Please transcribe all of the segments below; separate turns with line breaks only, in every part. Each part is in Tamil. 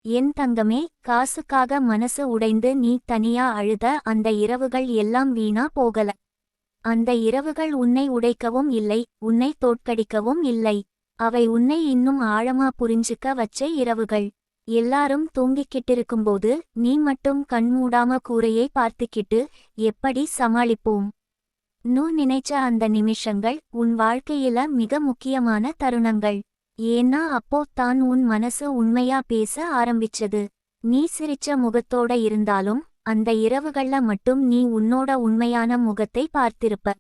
என் தங்கமே, காசுக்காக மனசு உடைந்து நீ தனியா அழுத அந்த இரவுகள் எல்லாம் வீணா போகல. அந்த இரவுகள் உன்னை உடைக்கவும் இல்லை, உன்னை தோற்கடிக்கவும் இல்லை. அவை உன்னை இன்னும் ஆழமா புரிஞ்சுக்க வச்ச இரவுகள். எல்லாரும் தூங்கிக்கிட்டிருக்கும்போது நீ மட்டும் கண்மூடாம கூரையை பார்த்துக்கிட்டு எப்படி சமாளிப்போம் நினைச்ச அந்த நிமிஷங்கள் உன் வாழ்க்கையில மிக முக்கியமான தருணங்கள். ஏன்னா அப்போ தான் உன் மனசு உண்மையா பேச ஆரம்பிச்சது. நீ சிரிச்ச முகத்தோட இருந்தாலும் அந்த இரவுகள்ல மட்டும் நீ உன்னோட உண்மையான முகத்தை பார்த்திருப்ப.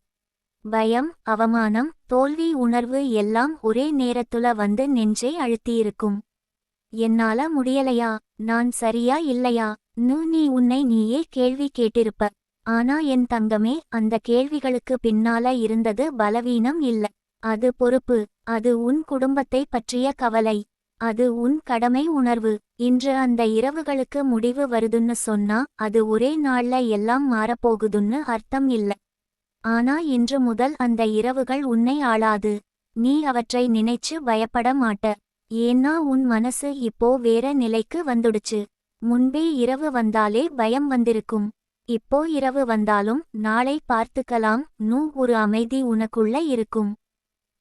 பயம், அவமானம், தோல்வி உணர்வு எல்லாம் ஒரே நேரத்துல வந்து நெஞ்சை அழுத்தியிருக்கும். என்னால முடியலையா, நான் சரியா இல்லையா நீ உன்னை நீயே கேள்வி கேட்டிருப்ப. ஆனா என் தங்கமே, அந்த கேள்விகளுக்கு பின்னால இருந்தது பலவீனம் இல்ல, அது பொறுப்பு. அது உன் குடும்பத்தை பற்றிய கவலை. அது உன் கடமை உணர்வு. இன்று அந்த இரவுகளுக்கு முடிவு வருதுன்னு சொன்னா அது ஒரே நாள்ல எல்லாம் மாறப்போகுதுன்னு அர்த்தம் இல்ல. ஆனா இன்று முதல் அந்த இரவுகள் உன்னை ஆளாது. நீ அவற்றை நினைச்சு பயப்பட மாட்ட. ஏன்னா உன் மனசு இப்போ வேற நிலைக்கு வந்துடுச்சு. முன்பே இரவு வந்தாலே பயம் வந்திருக்கும். இப்போ இரவு வந்தாலும் நாளை பார்த்துக்கலாம் ஒரு அமைதி உனக்குள்ள இருக்கும்.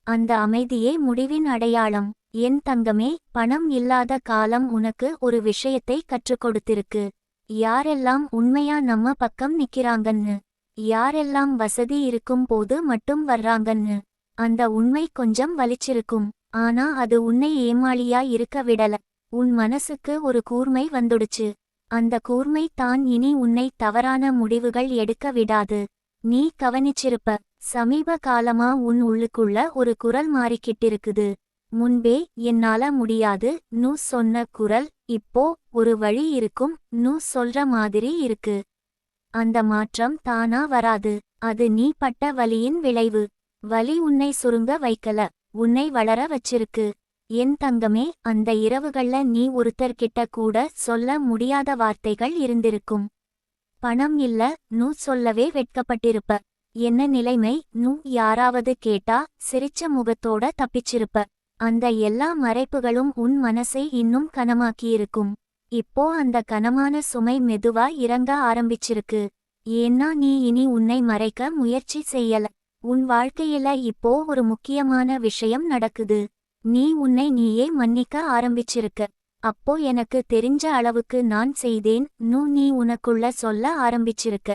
அந்த அமைதியே முடிவின் அடையாளம். என் தங்கமே, பணம் இல்லாத காலம் உனக்கு ஒரு விஷயத்தை கற்றுக் கொடுத்திருக்கு. யாரெல்லாம் உண்மையா நம்ம பக்கம் நிக்கிறாங்கன்னு, யாரெல்லாம் வசதி இருக்கும் போது மட்டும் வர்றாங்கன்னு. அந்த உண்மை கொஞ்சம் வலிச்சிருக்கும். ஆனா அது உன்னை ஏமாளியா இருக்க விடல. உன் மனசுக்கு ஒரு கூர்மை வந்துடுச்சு. அந்த கூர்மை தான் இனி உன்னை தவறான முடிவுகள் எடுக்க விடாது. நீ கவனிச்சிருப்ப, சமீப காலமா உன் உள்ளுக்குள்ள ஒரு குரல் மாறிக்கிட்டிருக்குது. முன்பே என்னால முடியாது சொன்ன குரல் இப்போ ஒரு வழி இருக்கும் சொல்ற மாதிரி இருக்கு. அந்த மாற்றம் தானா வராது. அது நீ பட்ட வலியின் விளைவு. வலி உன்னை சுருங்க வைக்கல, உன்னை வளர வச்சிருக்கு. என் தங்கமே, அந்த இரவுகள்ல நீ ஒருத்தர்கிட்ட கூட சொல்ல முடியாத வார்த்தைகள் இருந்திருக்கும். பணம் இல்ல சொல்லவே வெட்கப்பட்டிருப்ப. என்ன நிலைமை யாராவது கேட்டா சிரிச்ச முகத்தோட தப்பிச்சிருப்ப. அந்த எல்லா மறைப்புகளும் உன் மனசை இன்னும் கனமாக்கியிருக்கும். இப்போ அந்த கனமான சுமை மெதுவா இறங்க ஆரம்பிச்சிருக்கு. ஏன்னா நீ இனி உன்னை மறைக்க முயற்சி செய்யல. உன் வாழ்க்கையில இப்போ ஒரு முக்கியமான விஷயம் நடக்குது. நீ உன்னை நீயே மன்னிக்க ஆரம்பிச்சிருக்க. அப்போ எனக்கு தெரிஞ்ச அளவுக்கு நான் செய்தேன் நீ உனக்குள்ள சொல்ல ஆரம்பிச்சிருக்க.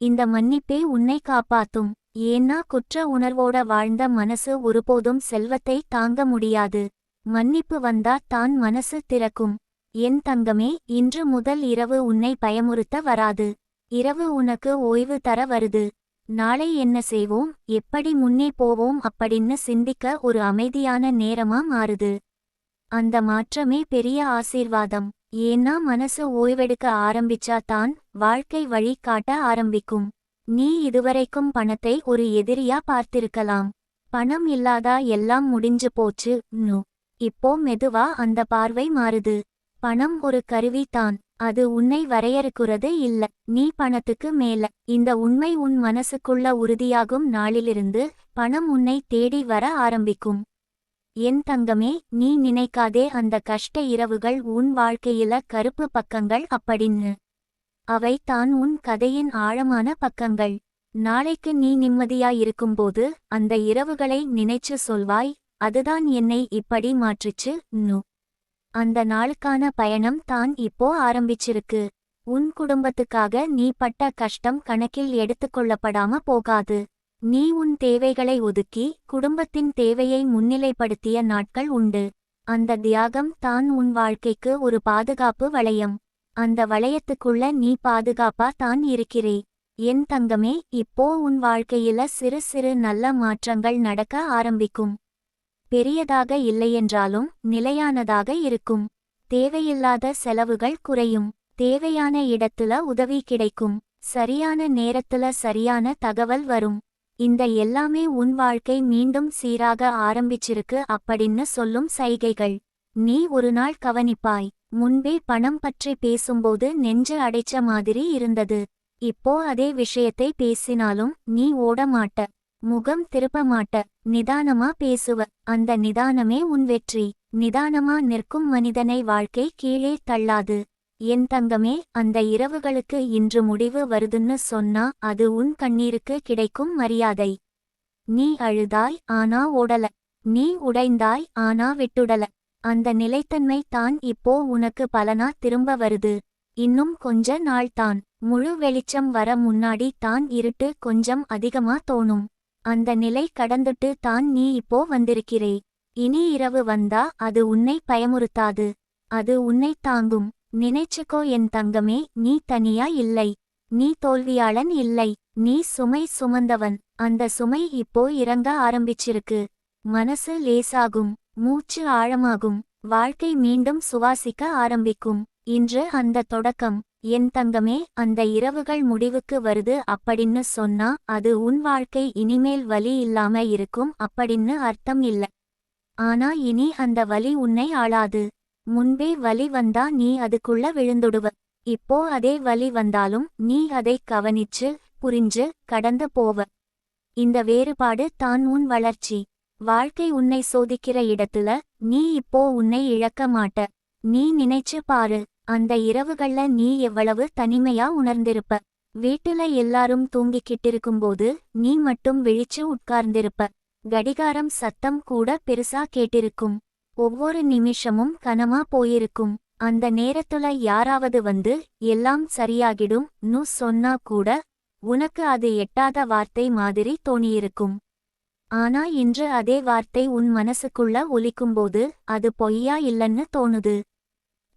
இந்த மன்னிப்பே உன்னை காப்பாத்தும். ஏன்னா குற்ற உணர்வோட வாழ்ந்த மனசு ஒருபோதும் செல்வத்தை தாங்க முடியாது. மன்னிப்பு வந்தா தான் மனசு திறக்கும். என் தங்கமே, இன்று முதல் இரவு உன்னை பயமுறுத்த வராது. இரவு உனக்கு ஓய்வு தர வருது. நாளை என்ன செய்வோம், எப்படி முன்னே போவோம் அப்படின்னு சிந்திக்க ஒரு அமைதியான நேரமா மாறுது. அந்த மாற்றமே பெரிய ஆசீர்வாதம். ஏன்னா மனசு ஓய்வெடுக்க ஆரம்பிச்சா தான் வாழ்க்கை வழி காட்ட ஆரம்பிக்கும். நீ இதுவரைக்கும் பணத்தை ஒரு எதிரியா பார்த்திருக்கலாம். பணம் இல்லாதா எல்லாம் முடிஞ்சு போச்சு இப்போ மெதுவா அந்த பார்வை மாறுது. பணம் ஒரு கருவி தான், அது உன்னை வரையறுக்கிறது இல்ல. நீ பணத்துக்கு மேல. இந்த உண்மை உன் மனசுக்குள்ள உறுதியாகும் நாளிலிருந்து பணம் உன்னை தேடி வர ஆரம்பிக்கும். என் தங்கமே, நீ நினைக்காதே அந்த கஷ்ட இரவுகள் உன் வாழ்க்கையில கருப்பு பக்கங்கள் அப்படின்னு. அவை தான் உன் கதையின் ஆழமான பக்கங்கள். நாளைக்கு நீ நிம்மதியாயிருக்கும்போது அந்த இரவுகளை நினைச்சு சொல்வாய், அதுதான் என்னை இப்படி மாற்றுச்சு அந்த நாளுக்கான பயணம் தான் இப்போ ஆரம்பிச்சிருக்கு. உன் குடும்பத்துக்காக நீ பட்ட கஷ்டம் கணக்கில் எடுத்துக்கொள்ளப்படாம போகாது. நீ உன் தேவைகளை ஒதுக்கி குடும்பத்தின் தேவையை முன்னிலைப்படுத்திய நாட்கள் உண்டு. அந்த தியாகம் தான் உன் வாழ்க்கைக்கு ஒரு பாதுகாப்பு வளையம். அந்த வளையத்துக்குள்ள நீ பாதுகாப்பா தான் இருக்கிறே. என் தங்கமே, இப்போ உன் வாழ்க்கையில சிறு சிறு நல்ல மாற்றங்கள் நடக்க ஆரம்பிக்கும். பெரியதாக இல்லையென்றாலும் நிலையானதாக இருக்கும். தேவையில்லாத செலவுகள் குறையும். தேவையான இடத்துல உதவி கிடைக்கும். சரியான நேரத்துல சரியான தகவல் வரும். இந்த எல்லாமே உன் வாழ்க்கை மீண்டும் சீராக ஆரம்பிச்சிருக்கு அப்படின்னு சொல்லும் சைகைகள். நீ ஒரு நாள் கவனிப்பாய், முன்பே பணம் பற்றி பேசும்போது நெஞ்சு அடைச்ச மாதிரி இருந்தது. இப்போ அதே விஷயத்தை பேசினாலும் நீ ஓட மாட்ட. முகம் திருப்ப மாட்ட. நிதானமா பேசுவ. அந்த நிதானமே உன் வெற்றி. நிதானமா நிற்கும் மனிதனை வாழ்க்கை கீழே தள்ளாது. என் தங்கமே, அந்த இரவுகளுக்கு இன்று முடிவு வருதுன்னு சொன்னா அது உன் கண்ணீருக்கு கிடைக்கும் மரியாதை. நீ அழுதாய், ஆனா ஓடல. நீ உடைந்தாய், ஆனா விட்டுடல. அந்த நிலைத்தன்மை தான் இப்போ உனக்கு பலனா திரும்ப வருது. இன்னும் கொஞ்ச நாள்தான். முழு வெளிச்சம் வர முன்னாடி தான் இருட்டு கொஞ்சம் அதிகமா தோணும். அந்த நிலை கடந்துட்டு தான் நீ இப்போ வந்திருக்கிறே. இனி இரவு வந்தா அது உன்னை பயமுறுத்தாது. அது உன்னை தாங்கும். நினைச்சுக்கோ என் தங்கமே, நீ தனியா இல்லை. நீ தோல்வியாளன் இல்லை. நீ சுமை சுமந்தவன். அந்த சுமை இப்போ இறங்க ஆரம்பிச்சிருக்கு. மனசு லேசாகும். மூச்சு ஆழமாகும். வாழ்க்கை மீண்டும் சுவாசிக்க ஆரம்பிக்கும். இன்று அந்த தொடக்கம். என் தங்கமே, அந்த இரவுகள் முடிவுக்கு வருது அப்படின்னு சொன்னா அது உன் வாழ்க்கை இனிமேல் வலி இல்லாம இருக்கும் அப்படின்னு அர்த்தம் இல்ல. ஆனா இனி அந்த வலி உன்னை ஆளாது. முன்பே வலி வந்தா நீ அதுக்குள்ள விழுந்துடுவ. இப்போ அதே வலி வந்தாலும் நீ அதை கவனிச்சு புரிஞ்சு கடந்து போவ. இந்த வேறுபாடு தான் உன் வளர்ச்சி. வாழ்க்கை உன்னை சோதிக்கிற இடத்துல நீ இப்போ உன்னை இழக்க மாட்ட. நீ நினைச்சு பாரு, அந்த இரவுகள்ல நீ எவ்வளவு தனிமையா உணர்ந்திருப்ப. வீட்டுல எல்லாரும் தூங்கிக்கிட்டிருக்கும்போது நீ மட்டும் விழிச்சு உட்கார்ந்திருப்ப. கடிகாரம் சத்தம் கூட பெருசா கேட்டிருக்கும். ஒவ்வொரு நிமிஷமும் கனமா போயிருக்கும். அந்த நேரத்துல யாராவது வந்து எல்லாம் சரியாகிடும் நு சொன்னா கூட உனக்கு அது எட்டாத வார்த்தை மாதிரி தோணியிருக்கும். ஆனா இன்று அதே வார்த்தை உன் மனசுக்குள்ள ஒலிக்கும்போது அது பொய்யா இல்லன்னு தோணுது.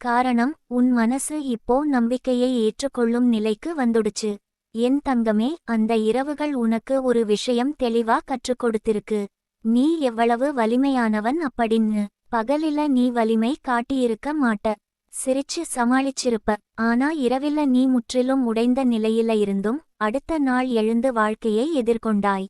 காரணம், உன் மனசு இப்போ நம்பிக்கையை ஏற்றுக்கொள்ளும் நிலைக்கு வந்துடுச்சு. என் தங்கமே, அந்த இரவுகள் உனக்கு ஒரு விஷயம் தெளிவா கற்றுக் கொடுத்திருக்கு. நீ எவ்வளவு வலிமையானவன் அப்படின்னு. பகலில நீ வலிமை காட்டியிருக்க மாட்ட. சிரிச்சு சமாளிச்சிருப்ப. ஆனா இரவில நீ முற்றிலும் உடைந்த நிலையில இருந்தும் அடுத்த நாள் எழுந்து வாழ்க்கையை எதிர்கொண்டாய்.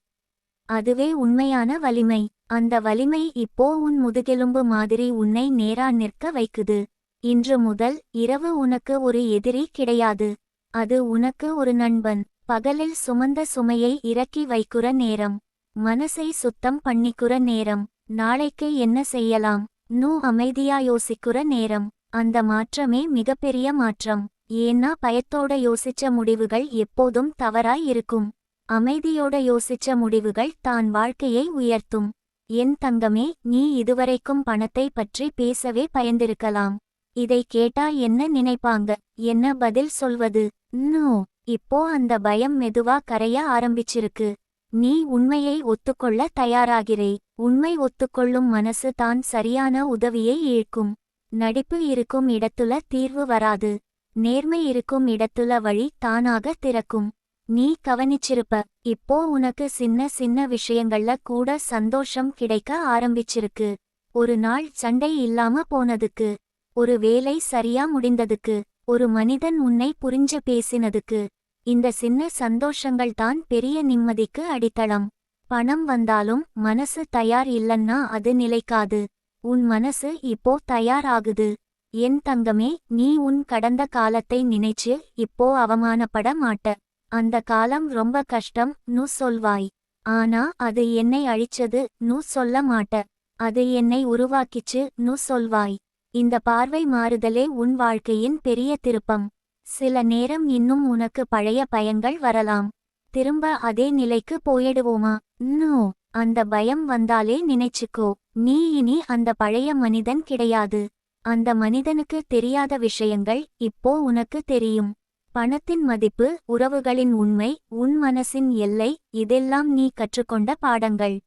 அதுவே உண்மையான வலிமை. அந்த வலிமை இப்போ உன் முதுகெலும்பு மாதிரி உன்னை நேரா நிற்க வைக்குது. இன்று முதல் இரவு உனக்கு ஒரு எதிரி கிடையாது. அது உனக்கு ஒரு நண்பன். பகலில் சுமந்த சுமையை இறக்கி வைக்குற நேரம். மனசை சுத்தம் பண்ணிக்குற நேரம். நாளைக்கு என்ன செய்யலாம் நூ அமைதியா யோசிக்குற நேரம். அந்த மாற்றமே மிகப்பெரிய மாற்றம். ஏன்னா பயத்தோட யோசிச்ச முடிவுகள் எப்போதும் தவறாய் இருக்கும். அமைதியோட யோசிச்ச முடிவுகள் தான் வாழ்க்கையை உயர்த்தும். என் தங்கமே, நீ இதுவரைக்கும் பணத்தை பற்றி பேசவே பயந்திருக்கலாம். இதை கேட்டா என்ன நினைப்பாங்க, என்ன பதில் சொல்வது? நோ, இப்போ அந்த பயம் மெதுவா கரைய ஆரம்பிச்சிருக்கு. நீ உண்மையை ஒத்துக்கொள்ள தயாராகிறே. உண்மை ஒத்துக்கொள்ளும் மனசு தான் சரியான உதவியை இழுக்கும். நடிப்பு இருக்கும் இடத்துல தீர்வு வராது. நேர்மை இருக்கும் இடத்துல வழி தானாக திறக்கும். நீ கவனிச்சிருப்ப, இப்போ உனக்கு சின்ன சின்ன விஷயங்கள்ல கூட சந்தோஷம் கிடைக்க ஆரம்பிச்சிருக்கு. ஒரு நாள் சண்டை இல்லாம போனதுக்கு, ஒரு வேலை சரியா முடிந்ததுக்கு, ஒரு மனிதன் உன்னை புரிஞ்சு பேசினதுக்கு. இந்த சின்ன சந்தோஷங்கள் தான் பெரிய நிம்மதிக்கு அடித்தளம். பணம் வந்தாலும் மனசு தயார் இல்லன்னா அது நிலைக்காது. உன் மனசு இப்போ தயார் ஆகுது. என் தங்கமே, நீ உன் கடந்த காலத்தை நினைச்சு இப்போ அவமானப்பட மாட்ட. அந்த காலம் ரொம்ப கஷ்டம் நு சொல்வாய். ஆனா அது என்னை அழிச்சது நு சொல்ல மாட்ட. அது என்னை உருவாக்கிச்சு நு சொல்வாய். இந்த பார்வை மாறுதலே உன் வாழ்க்கையின் பெரிய திருப்பம். சில நேரம் இன்னும் உனக்கு பழைய பயங்கள் வரலாம். திரும்ப அதே நிலைக்கு போயிடுவோமா? நோ, அந்த பயம் வந்தாலே நினைச்சுக்கோ, நீ இனி அந்த பழைய மனிதன் கிடையாது. அந்த மனிதனுக்கு தெரியாத விஷயங்கள் இப்போ உனக்கு தெரியும். பணத்தின் மதிப்பு, உறவுகளின் உண்மை, உன் மனசின் எல்லை, இதெல்லாம் நீ கற்றுக்கொண்ட பாடங்கள்.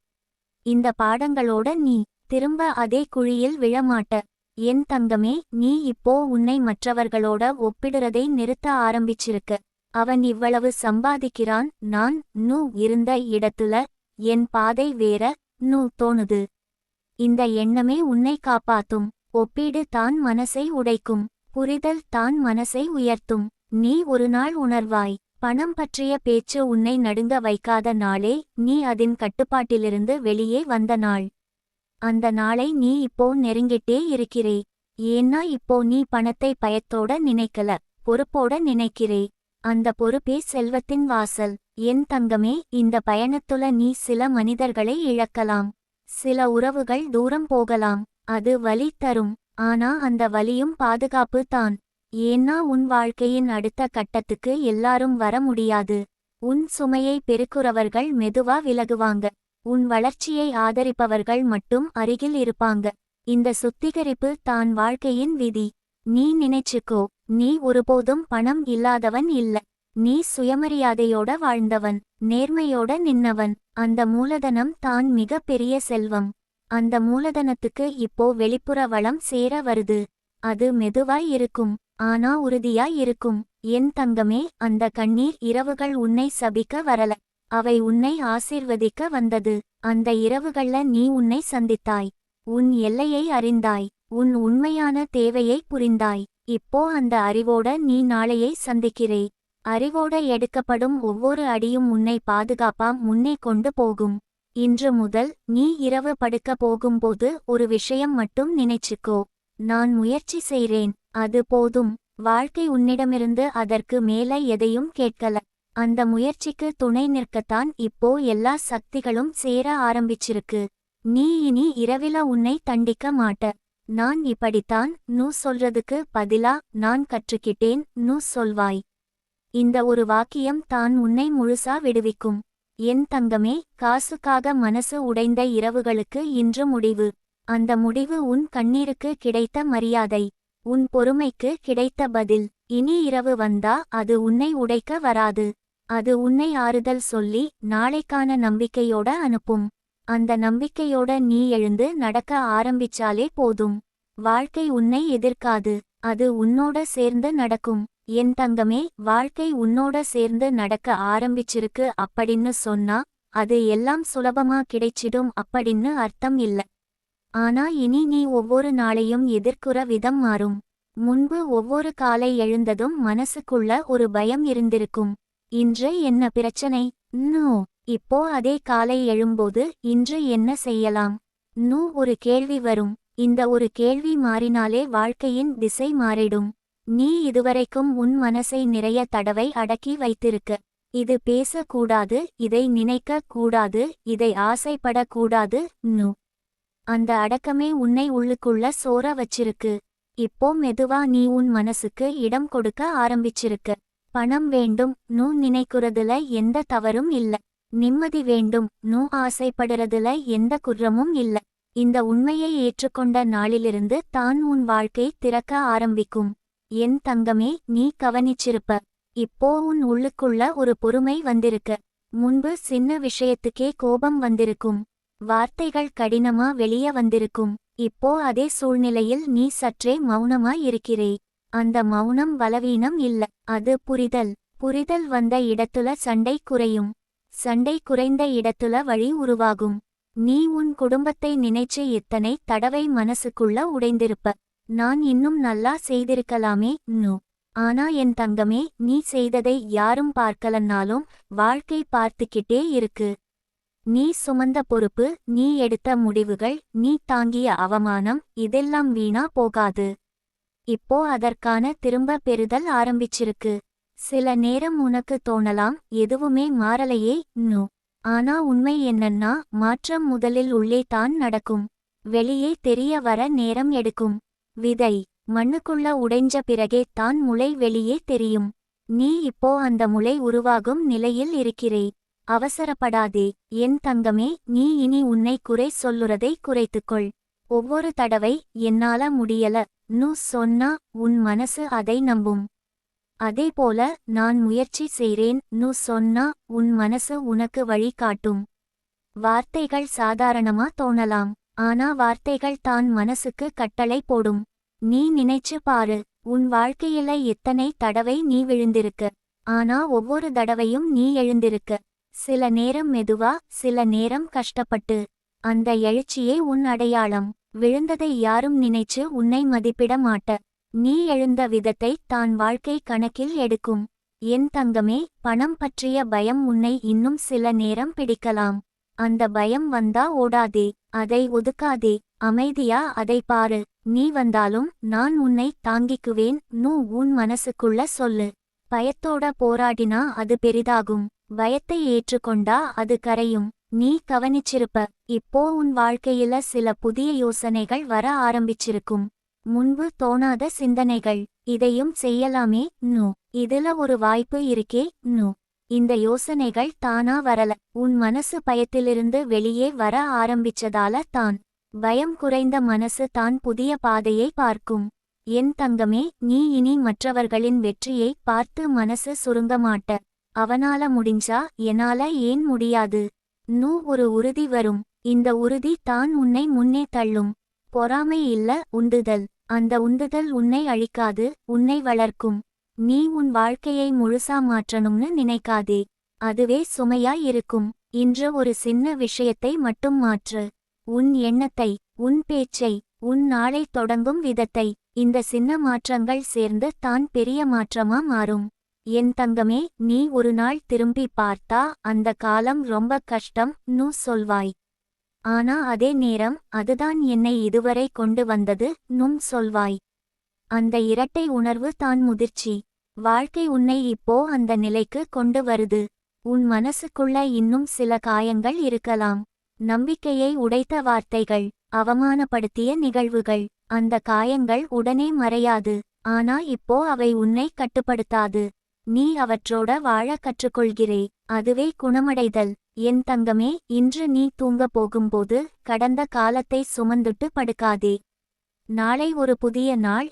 இந்த பாடங்களோட நீ திரும்ப அதே குழியில் விழமாட்ட. என் தங்கமே, நீ இப்போ உன்னை மற்றவர்களோட ஒப்பிடுறதை நிறுத்த ஆரம்பிச்சிருக்க. அவன் இவ்வளவு சம்பாதிக்கிறான், நான் நூ இருந்த இடத்துல என் பாதை வேற நூ தோணுது. இந்த எண்ணமே உன்னை காப்பாத்தும். ஒப்பீடு தான் மனசை உடைக்கும். புரிதல் தான் மனசை உயர்த்தும். நீ ஒரு நாள் உணர்வாய், பணம் பற்றிய பேச்சு உன்னை நடுங்க வைக்காத நாளே நீ அதன் கட்டுப்பாட்டிலிருந்து வெளியே வந்த நாள். அந்த நாளை நீ இப்போ நெருங்கிட்டே இருக்கிறே. ஏன்னா இப்போ நீ பணத்தை பயத்தோட நினைக்கல, பொறுப்போட நினைக்கிறே. அந்த பொறுப்பே செல்வத்தின் வாசல். என் தங்கமே, இந்த பயணத்துல நீ சில மனிதர்களை இழக்கலாம். சில உறவுகள் தூரம் போகலாம். அது வலி தரும். ஆனா அந்த வலியும் பாதுகாப்பு தான். ஏன்னா உன் வாழ்க்கையின் அடுத்த கட்டத்துக்கு எல்லாரும் வர முடியாது. உன் சுமையை பெருக்குறவர்கள் மெதுவா விலகுவாங்க. உன் வளர்ச்சியை ஆதரிப்பவர்கள் மட்டும் அருகில் இருப்பாங்க. இந்த சுத்திகரிப்பு தான் வாழ்க்கையின் விதி. நீ நினைச்சுக்கோ, நீ ஒருபோதும் பணம் இல்லாதவன் இல்ல. நீ சுயமரியாதையோட வாழ்ந்தவன், நேர்மையோட நின்னவன். அந்த மூலதனம் தான் மிக பெரிய செல்வம். அந்த மூலதனத்துக்கு இப்போ வெளிப்புற வளம் சேர வருது. அது மெதுவாய் இருக்கும், ஆனா உறுதியாய் இருக்கும். என் தங்கமே, அந்த கண்ணீர் இரவுகள் உன்னை சபிக்க வரல. அவை உன்னை ஆசீர்வதிக்க வந்தது. அந்த இரவுகள்ல நீ உன்னை சந்தித்தாய். உன் எல்லையை அறிந்தாய். உன் உண்மையான தேவையை புரிந்தாய். இப்போ அந்த அறிவோட நீ நாளையை சந்திக்கிறே. அறிவோட எடுக்கப்படும் ஒவ்வொரு அடியும் உன்னை பாதுகாப்பா முன்னே கொண்டு போகும். இன்று முதல் நீ இரவு படுக்க போகும்போது ஒரு விஷயம் மட்டும் நினைச்சுக்கோ. நான் முயற்சி செய்றேன், அது போதும். வாழ்க்கை உன்னிடமிருந்து அதற்கு மேல எதையும் கேட்கல. அந்த முயற்சிக்கு துணை நிற்கத்தான் இப்போ எல்லா சக்திகளும் சேர ஆரம்பிச்சிருக்கு. நீ இனி இரவில உன்னை தண்டிக்க மாட்ட. நான் இப்படித்தான் நூ சொல்றதுக்கு பதிலா நான் கற்றுக்கிட்டேன் நூ சொல்வாய். இந்த ஒரு வாக்கியம் தான் உன்னை முழுசா விடுவிக்கும். என் தங்கமே, காசுக்காக மனசு உடைந்த இரவுகளுக்கு இன்று முடிவு. அந்த முடிவு உன் கண்ணீருக்கு கிடைத்த மரியாதை. உன் பொறுமைக்கு கிடைத்த பதில். இனி இரவு வந்தா அது உன்னை உடைக்க வராது. அது உன்னை ஆறுதல் சொல்லி நாளைக்கான நம்பிக்கையோட அனுப்பும். அந்த நம்பிக்கையோட நீ எழுந்து நடக்க ஆரம்பிச்சாலே போதும். வாழ்க்கை உன்னை எதிர்க்காது, அது உன்னோட சேர்ந்து நடக்கும். என் தங்கமே, வாழ்க்கை உன்னோட சேர்ந்து நடக்க ஆரம்பிச்சிருக்கு அப்படின்னு சொன்னா அது எல்லாம் சுலபமா கிடைச்சிடும் அப்படின்னு அர்த்தம் இல்ல. ஆனா இனி நீ ஒவ்வொரு நாளையும் எதிர்க்குற விதம் மாறும். முன்பு ஒவ்வொரு காலை எழுந்ததும் மனசுக்குள்ள ஒரு பயம் இருந்திருக்கும். இன்று என்ன பிரச்சனை? நோ. இப்போ அதே காலை எழும்போது இன்று என்ன செய்யலாம்? நூ ஒரு கேள்வி வரும். இந்த ஒரு கேள்வி மாறினாலே வாழ்க்கையின் திசை மாறிடும். நீ இதுவரைக்கும் உன் மனசை நிறைய தடவை அடக்கி வைத்திருக்க. இது பேசக்கூடாது, இதை நினைக்க கூடாது, இதை ஆசைப்படக்கூடாது. நூ அந்த அடக்கமே உன்னை உள்ளுக்குள்ள சோர வச்சிருக்கு. இப்போ மெதுவா நீ உன் மனசுக்கு இடம் கொடுக்க ஆரம்பிச்சிருக்க. பணம் வேண்டும் நூ நினைக்கிறதுல எந்த தவறும் இல்ல. நிம்மதி வேண்டும் நூ ஆசைப்படுறதுல எந்த குற்றமும் இல்ல. இந்த உண்மையை ஏற்றுக்கொண்ட நாளிலிருந்து தான் உன் வாழ்க்கை திறக்க ஆரம்பிக்கும். என் தங்கமே, நீ கவனிச்சிருப்ப. இப்போ உன் உள்ளுக்குள்ள ஒரு பொறுமை வந்திருக்க. முன்பு சின்ன விஷயத்துக்கே கோபம் வந்திருக்கும். வார்த்தைகள் கடினமா வெளிய வந்திருக்கும். இப்போ அதே சூழ்நிலையில் நீ சற்றே மௌனமா இருக்கிறே. அந்த மௌனம் பலவீனம் இல்ல, அது புரிதல். புரிதல் வந்த இடத்துல சண்டை குறையும். சண்டை குறைந்த இடத்துல வழி உருவாகும். நீ உன் குடும்பத்தை நினைச்சு எத்தனை தடவை மனசுக்குள்ள உடைந்திருப்ப. நான் இன்னும் நல்லா செய்திருக்கலாமே. நோ. ஆனா என் தங்கமே, நீ செய்ததை யாரும் பார்க்கலன்னாலும் வாழ்க்கை பார்த்துக்கிட்டே இருக்கு. நீ சுமந்த பொறுப்பு, நீ எடுத்த முடிவுகள், நீ தாங்கிய அவமானம், இதெல்லாம் வீணா போகாது. இப்போ அதற்கான திரும்ப பெறுதல் ஆரம்பிச்சிருக்கு. சில நேரம் உனக்கு தோணலாம் எதுவுமே மாறலையே. நோ. ஆனா உண்மை என்னன்னா மாற்றம் முதலில் உள்ளே தான் நடக்கும். வெளியே தெரிய வர நேரம் எடுக்கும். விதை மண்ணுக்குள்ள உடைஞ்ச பிறகே தான் முளை வெளியே தெரியும். நீ இப்போ அந்த முளை உருவாகும் நிலையில் இருக்கிறே. அவசரப்படாதே என் தங்கமே. நீ இனி உன்னை குறை சொல்லுறதை குறைத்துக்கொள். ஒவ்வொரு தடவை என்னால முடியல நூ சொன்னா உன் மனசு அதை நம்பும். அதேபோல நான் முயற்சி செய்றேன் நூ சொன்னா உன் மனசு உனக்கு வழி காட்டும். வார்த்தைகள் சாதாரணமா தோணலாம், ஆனா வார்த்தைகள் தான் மனசுக்கு கட்டளை போடும். நீ நினைச்சு பாரு, உன் வாழ்க்கையில எத்தனை தடவை நீ விழுந்திருக்க. ஆனா ஒவ்வொரு தடவையும் நீ எழுந்திருக்க. சில நேரம் மெதுவா, சில நேரம் கஷ்டப்பட்டு. அந்த எழுச்சியே உன் அடையாளம். விழுந்ததை யாரும் நினைச்சு உன்னை மதிப்பிட மாட்ட. நீ எழுந்த விதத்தை தான் வாழ்க்கை கணக்கில் எடுக்கும். என் தங்கமே, பணம் பற்றிய பயம் உன்னை இன்னும் சில நேரம் பிடிக்கலாம். அந்த பயம் வந்தா ஓடாதே, அதை ஒதுக்காதே. அமைதியா அதை பாரு. நீ வந்தாலும் நான் உன்னை தாங்கிக்குவேன் நூ உன் மனசுக்குள்ள சொல்லு. பயத்தோட போராடினா அது பெரிதாகும். பயத்தை ஏற்றுக்கொண்டா அது கரையும். நீ கவனிச்சிருப்ப, இப்போ உன் வாழ்க்கையில சில புதிய யோசனைகள் வர ஆரம்பிச்சிருக்கும். முன்பு தோணாத சிந்தனைகள். இதையும் செய்யலாமே, நோ. இதுல ஒரு வாய்ப்பு இருக்கே, நோ. இந்த யோசனைகள் தானா வரல, உன் மனசு பயத்திலிருந்து வெளியே வர ஆரம்பிச்சதால தான். பயம் குறைந்த மனசு தான் புதிய பாதையை பார்க்கும். என் தங்கமே, நீ இனி மற்றவர்களின் வெற்றியை பார்த்து மனசு சுருங்க மாட்ட. அவனால முடிஞ்சா என்னால ஏன் முடியாது? ஒரு உறுதி வரும். இந்த உறுதி தான் உன்னை முன்னே தள்ளும். பொறாமை இல்ல, உந்துதல். அந்த உந்துதல் உன்னை அழிக்காது, உன்னை வளர்க்கும். நீ உன் வாழ்க்கையை முழுசா மாற்றணும்னு நினைக்காதே. அதுவே சுமையாய் இருக்கும். இன்று ஒரு சின்ன விஷயத்தை மட்டும் மாற்று. உன் எண்ணத்தை, உன் பேச்சை, உன் நாளை தொடங்கும் விதத்தை. இந்த சின்ன மாற்றங்கள் சேர்ந்து தான் பெரிய மாற்றமா மாறும். என் தங்கமே, நீ ஒரு நாள் திரும்பி பார்த்தா அந்த காலம் ரொம்ப கஷ்டம் சொல்வாய். ஆனா அதே நேரம் அதுதான் என்னை இதுவரை கொண்டு வந்தது சொல்வாய். அந்த இரட்டை உணர்வு தான் முதிர்ச்சி. வாழ்க்கை உன்னை இப்போ அந்த நிலைக்கு கொண்டு வருது. உன் மனசுக்குள்ள இன்னும் சில காயங்கள் இருக்கலாம். நம்பிக்கையை உடைத்த வார்த்தைகள், அவமானப்படுத்திய நிகழ்வுகள். அந்த காயங்கள் உடனே மறையாது. ஆனா இப்போ அவை உன்னை கட்டுப்படுத்தாது. நீ அவற்றோட வாழ கற்றுக்கொள்கிறே. அதுவே குணமடைதல். என் தங்கமே, இன்று நீ தூங்க போகும்போது கடந்த காலத்தை சுமந்துட்டு படுக்காதே. நாளை ஒரு புதிய நாள்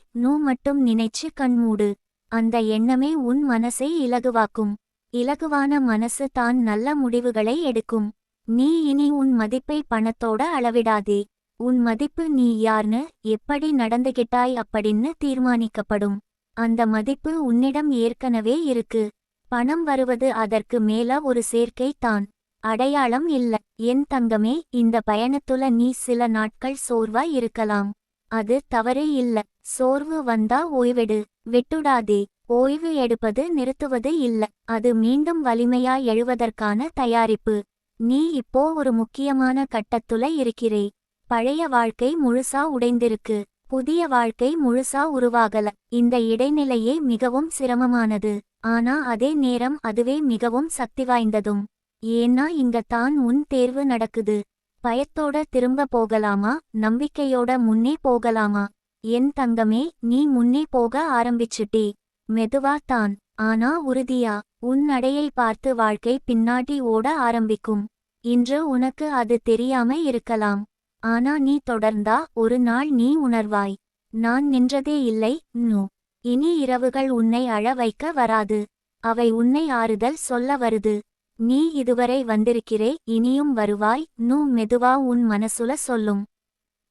மட்டும் நினைச்சு கண்மூடு. அந்த எண்ணமே உன் மனசை இலகுவாக்கும். இலகுவான மனசு தான் நல்ல முடிவுகளை எடுக்கும். நீ இனி உன் மதிப்பை பணத்தோட அளவிடாதே. உன் மதிப்பு நீ யார்னு, எப்படி நடந்துகிட்டாய் அப்படின்னு தீர்மானிக்கப்படும். அந்த மதிப்பு உன்னிடம் ஏற்கனவே இருக்கு. பணம் வருவது அதற்கு மேல ஒரு சேர்க்கை தான், அடையாளம் இல்ல. என் தங்கமே, இந்த பயணத்துல நீ சில நாட்கள் சோர்வாய் இருக்கலாம். அது தவறே இல்ல. சோர்வு வந்தா ஓய்வெடு. விட்டுடாதே. ஓய்வு எடுப்பது நிறுத்துவது இல்ல, அது மீண்டும் வலிமையா எழுவதற்கான தயாரிப்பு. நீ இப்போ ஒரு முக்கியமான கட்டத்துல இருக்கிறே. பழைய வாழ்க்கை முழுசா உடைந்திருக்கு. புதிய வாழ்க்கை முழுசா உருவாகல. இந்த இடைநிலையே மிகவும் சிரமமானது. ஆனா அதே நேரம் அதுவே மிகவும் சக்தி வாய்ந்ததும். ஏன்னா இங்கத்தான் உன் தேர்வு நடக்குது. பயத்தோட திரும்ப போகலாமா, நம்பிக்கையோட முன்னே போகலாமா? என் தங்கமே, நீ முன்னே போக ஆரம்பிச்சுட்டே. மெதுவா தான், ஆனா உறுதியா. உன் நடையை பார்த்து வாழ்க்கை பின்னாடி ஓட ஆரம்பிக்கும். இன்று உனக்கு அது தெரியாம இருக்கலாம். ஆனா நீ தொடர்ந்தா ஒரு நாள் நீ உணர்வாய். நான் நின்றதே இல்லை. இனி இரவுகள் உன்னை அழ வைக்க வராது. அவை உன்னை ஆறுதல் சொல்ல வருது. நீ இதுவரை வந்திருக்கிறே, இனியும் வருவாய் மெதுவா உன் மனசுல சொல்லும்.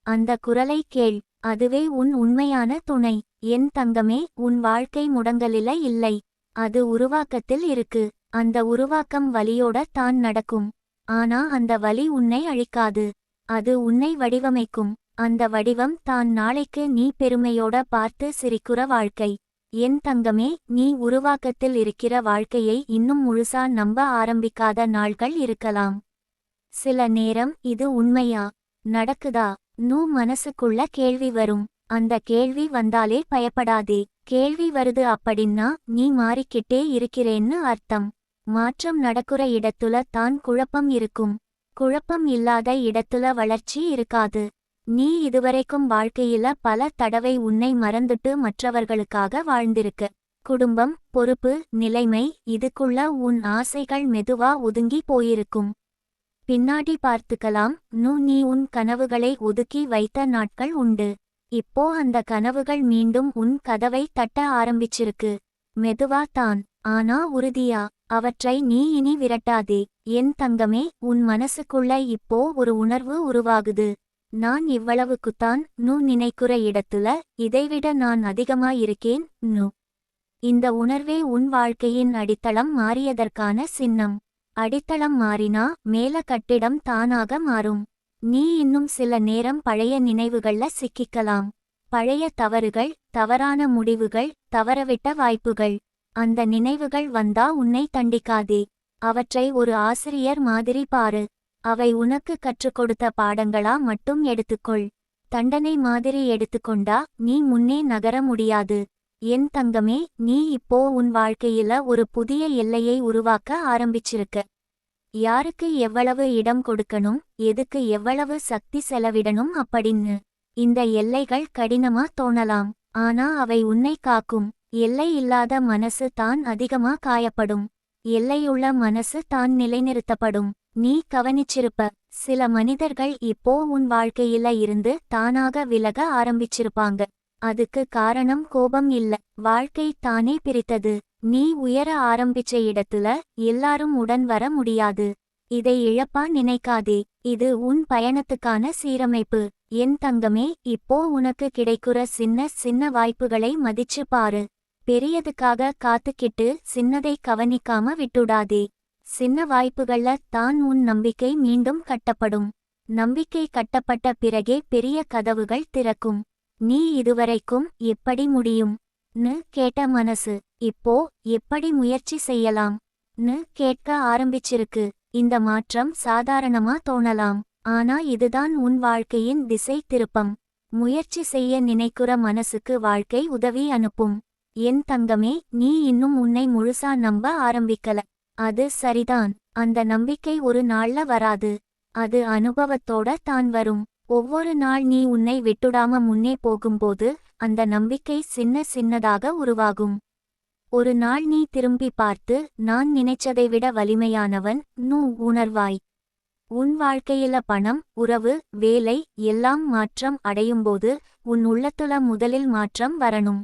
அந்த குரலை கேள். அதுவே உன் உண்மையான துணை. என் தங்கமே, உன் வாழ்க்கை முடங்கலில இல்லை. அது உருவாக்கத்தில் இருக்கு. அந்த உருவாக்கம் வலியோட தான் நடக்கும். ஆனா அந்த வலி உன்னை அழிக்காது. அது உன்னை வடிவமைக்கும். அந்த வடிவம் தான் நாளைக்கு நீ பெருமையோட பார்த்து சிரிக்கிற வாழ்க்கை. என் தங்கமே, நீ உருவாக்கத்தில் இருக்கிற வாழ்க்கையை இன்னும் முழுசா நம்ப ஆரம்பிக்காத நாள்கள் இருக்கலாம். சில நேரம் இது உண்மையா நடக்குதா மனசுக்குள்ள கேள்வி வரும். அந்த கேள்வி வந்தாலே பயப்படாதே. கேள்வி வருது அப்படின்னா நீ மாறிக்கிட்டே இருக்கிறேன்னு அர்த்தம். மாற்றம் நடக்குற இடத்துல தான் குழப்பம் இருக்கும். குழப்பம் இல்லாத இடத்துல வளர்ச்சி இருக்காது. நீ இதுவரைக்கும் வாழ்க்கையில பல தடவை உன்னை மறந்துட்டு மற்றவர்களுக்காக வாழ்ந்திருக்க. குடும்பம், பொறுப்பு, நிலைமை, இதுக்குள்ள உன் ஆசைகள் மெதுவா ஒதுங்கி போயிருக்கும். பின்னாடி பார்த்துக்கலாம் நீ உன் கனவுகளை ஒதுக்கி வைத்த நாட்கள் உண்டு. இப்போ அந்த கனவுகள் மீண்டும் உன் கதவை தட்ட ஆரம்பிச்சிருக்கு. மெதுவா தான், ஆனா உறுதியா. அவற்றை நீ இனி விரட்டாதே. என் தங்கமே, உன் மனசுக்குள்ள இப்போ ஒரு உணர்வு உருவாகுது. நான் இவ்வளவுக்குத்தான் நினைக்கிற இடத்துல இதைவிட நான் அதிகமாயிருக்கேன். இந்த உணர்வே உன் வாழ்க்கையின் அடித்தளம் மாறியதற்கான சின்னம். அடித்தளம் மாறினா மேல கட்டிடம் தானாக மாறும். நீ இன்னும் சில நேரம் பழைய நினைவுகள்ல சிக்கிக்கலாம். பழைய தவறுகள், தவறான முடிவுகள், தவறவிட்ட வாய்ப்புகள். அந்த நினைவுகள் வந்தா உன்னை தண்டிக்காதே. அவற்றை ஒரு ஆசிரியர் மாதிரி பாரு. அவை உனக்கு கற்றுக் கொடுத்த பாடங்களா மட்டும் எடுத்துக்கொள். தண்டனை மாதிரி எடுத்துக்கொண்டா நீ முன்னே நகர முடியாது. என் தங்கமே, நீ இப்போ உன் வாழ்க்கையில ஒரு புதிய எல்லையை உருவாக்க ஆரம்பிச்சிருக்க. யாருக்கு எவ்வளவு இடம் கொடுக்கணும், எதுக்கு எவ்வளவு சக்தி செலவிடணும் அப்படின்னு. இந்த எல்லைகள் கடினமா தோணலாம், ஆனா அவை உன்னை காக்கும். எல்லை இல்லாத மனசு தான் அதிகமா காயப்படும். எல்லையுள்ள மனசு தான் நிலைநிறுத்தப்படும். நீ கவனிச்சிருப்ப, சில மனிதர்கள் இப்போ உன் வாழ்க்கையில இருந்து தானாக விலக ஆரம்பிச்சிருப்பாங்க. அதுக்கு காரணம் கோபம் இல்ல, வாழ்க்கை தானே பிரித்தது. நீ உயர ஆரம்பிச்ச இடத்துல எல்லாரும் உடன் வர முடியாது. இதை இழப்பா நினைக்காதே, இது உன் பயணத்துக்கான சீரமைப்பு. என் தங்கமே, இப்போ உனக்கு கிடைக்குற சின்ன சின்ன வாய்ப்புகளை மதிச்சு பாரு. பெரியதுக்காக காத்துக்கிட்டு சின்னதை கவனிக்காம விட்டுடாதே. சின்ன வாய்ப்புகள்ல தான் உன் நம்பிக்கை மீண்டும் கட்டப்படும். நம்பிக்கை கட்டப்பட்ட பிறகே பெரிய கதவுகள் திறக்கும். நீ இதுவரைக்கும் எப்படி முடியும் னு கேட்ட மனசு இப்போ எப்படி முயற்சி செய்யலாம் னு கேட்க ஆரம்பிச்சிருக்கு. இந்த மாற்றம் சாதாரணமா தோணலாம், ஆனா இதுதான் உன் வாழ்க்கையின் திசை திருப்பம். முயற்சி செய்ய நினைக்கிற மனசுக்கு வாழ்க்கை உதவி அனுப்பும். என் தங்கமே, நீ இன்னும் உன்னை முழுசா நம்ப ஆரம்பிக்கல. அது சரிதான், அந்த நம்பிக்கை ஒரு நாள்ல வராது. அது அனுபவத்தோட தான் வரும். ஒவ்வொரு நாள் நீ உன்னை விட்டுடாம முன்னே போகும்போது அந்த நம்பிக்கை சின்ன சின்னதாக உருவாகும். ஒரு நாள் நீ திரும்பி பார்த்து, நான் நினைச்சதை விட வலிமையானவன் நு உணர்வாய். உன் வாழ்க்கையில பணம், உறவு, வேலை எல்லாம் மாற்றம் அடையும்போது உன் உள்ளத்துல முதலில் மாற்றம் வரணும்.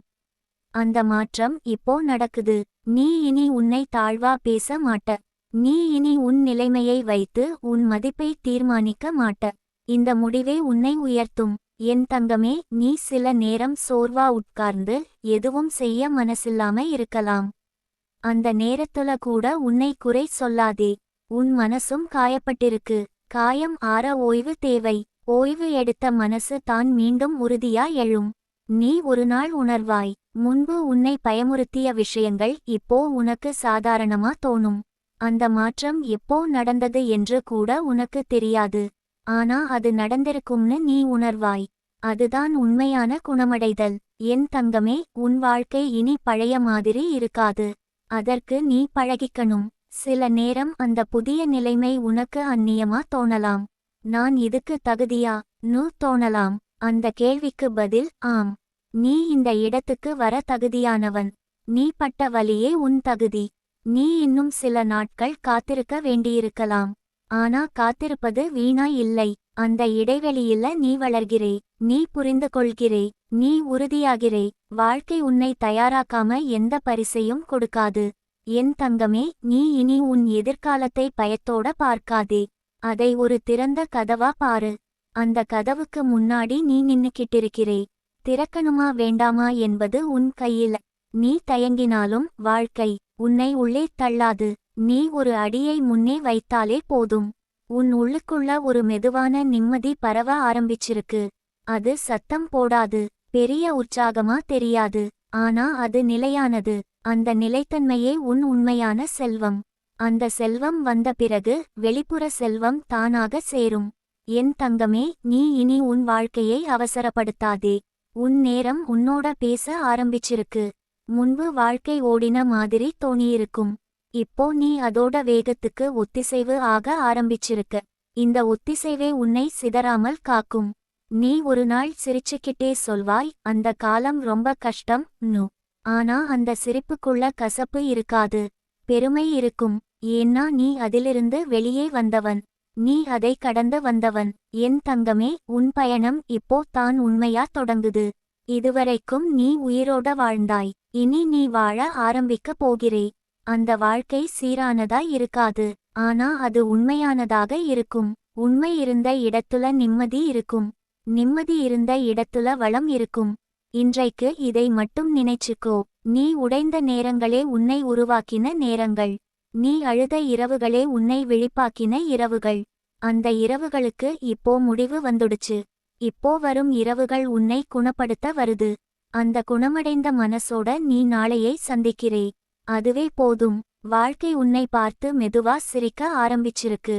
அந்த மாற்றம் இப்போ நடக்குது. நீ இனி உன்னை தாழ்வா பேச மாட்ட. நீ இனி உன் நிலைமையை வைத்து உன் மதிப்பை தீர்மானிக்க மாட்ட. இந்த முடிவே உன்னை உயர்த்தும். என் தங்கமே, நீ சில நேரம் சோர்வா உட்கார்ந்து எதுவும் செய்ய மனசில்லாம இருக்கலாம். அந்த நேரத்துல கூட உன்னை குறை சொல்லாதே. உன் மனசும் காயப்பட்டிருக்கு. காயம் ஆற ஓய்வு தேவை. ஓய்வு எடுத்த மனசு தான் மீண்டும் உறுதியா எழும். நீ ஒரு நாள் உணர்வாய், முன்பு உன்னை பயமுறுத்திய விஷயங்கள் இப்போ உனக்கு சாதாரணமா தோணும். அந்த மாற்றம் எப்போ நடந்தது என்று கூட உனக்கு தெரியாது, ஆனா அது நடந்திருக்கும்னு நீ உணர்வாய். அதுதான் உண்மையான குணமடைதல். என் தங்கமே, உன் வாழ்க்கை இனி பழைய மாதிரி இருக்காது. அதற்கு நீ பழகிக்கணும். சில நேரம் அந்த புதிய நிலைமை உனக்கு அந்நியமா தோணலாம். நான் இதுக்கு தகுதியா னு தோணலாம். அந்த கேள்விக்கு பதில் ஆம். நீ இந்த இடத்துக்கு வர தகுதியானவன். நீ பட்ட வலியே உன் தகுதி. நீ இன்னும் சில நாட்கள் காத்திருக்க வேண்டியிருக்கலாம், ஆனா காத்திருப்பது வீணா இல்லை. அந்த இடைவெளியில நீ வளர்கிறே, நீ புரிந்து கொள்கிறே, நீ உறுதியாகிறே. வாழ்க்கை உன்னை தயாராக்காம எந்த பரிசையும் கொடுக்காது. என் தங்கமே, நீ இனி உன் எதிர்காலத்தை பயத்தோட பார்க்காதே. அதை ஒரு திறந்த கதவா பாரு. அந்த கதவுக்கு முன்னாடி நீ நின்னுக்கிட்டிருக்கிறே. திறக்கணுமா வேண்டாமா என்பது உன் கையில. நீ தயங்கினாலும் வாழ்க்கை உன்னை உள்ளே தள்ளாது. நீ ஒரு அடியை முன்னே வைத்தாலே போதும். உன் உள்ளுக்குள்ள ஒரு மெதுவான நிம்மதி பரவ ஆரம்பிச்சிருக்கு. அது சத்தம் போடாது, பெரிய உற்சாகமா தெரியாது, ஆனா அது நிலையானது. அந்த நிலைத்தன்மையே உன் உண்மையான செல்வம். அந்த செல்வம் வந்த பிறகு வெளிப்புற செல்வம் தானாக சேரும். என் தங்கமே, நீ இனி உன் வாழ்க்கையை அவசரப்படுத்தாதே. உன் நேரம் உன்னோட பேச ஆரம்பிச்சிருக்கு. முன்பு வாழ்க்கை ஓடின மாதிரி தோணியிருக்கும். இப்போ நீ அதோட வேகத்துக்கு ஒத்திசைவு ஆக ஆரம்பிச்சிருக்க. இந்த ஒத்திசைவே உன்னை சிதறாமல் காக்கும். நீ ஒரு நாள் சிரிச்சுக்கிட்டே சொல்வாய், அந்த காலம் ரொம்ப கஷ்டம் நு. ஆனா அந்த சிரிப்புக்குள்ள கசப்பு இருக்காது, பெருமை இருக்கும். ஏன்னா நீ அதிலிருந்து வெளியே வந்தவன். நீ அதை கடந்து வந்தவன். என் தங்கமே, உன் பயணம் இப்போ தான் உண்மையா தொடங்குது. இதுவரைக்கும் நீ உயிரோட வாழ்ந்தாய், இனி நீ வாழ ஆரம்பிக்க போகிறே. அந்த வாழ்க்கை சீரானதா இருக்காது, ஆனா அது உண்மையானதாக இருக்கும். உண்மை இருந்த இடத்துல நிம்மதி இருக்கும். நிம்மதி இருந்த இடத்துல வளம் இருக்கும். இன்றைக்கு இதை மட்டும் நினைச்சுக்கோ. நீ உடைந்த நேரங்களே உன்னை உருவாக்கின நேரங்கள். நீ அழுத இரவுகளே உன்னை விழிப்பாக்கின இரவுகள். அந்த இரவுகளுக்கு இப்போ முடிவு வந்துடுச்சு. இப்போ வரும் இரவுகள் உன்னை குணப்படுத்த வருது. அந்த குணமடைந்த மனசோட நீ நாளையை சந்திக்கிறே. அதுவே போதும். வாழ்க்கை உன்னை பார்த்து மெதுவா சிரிக்க ஆரம்பிச்சிருக்கு.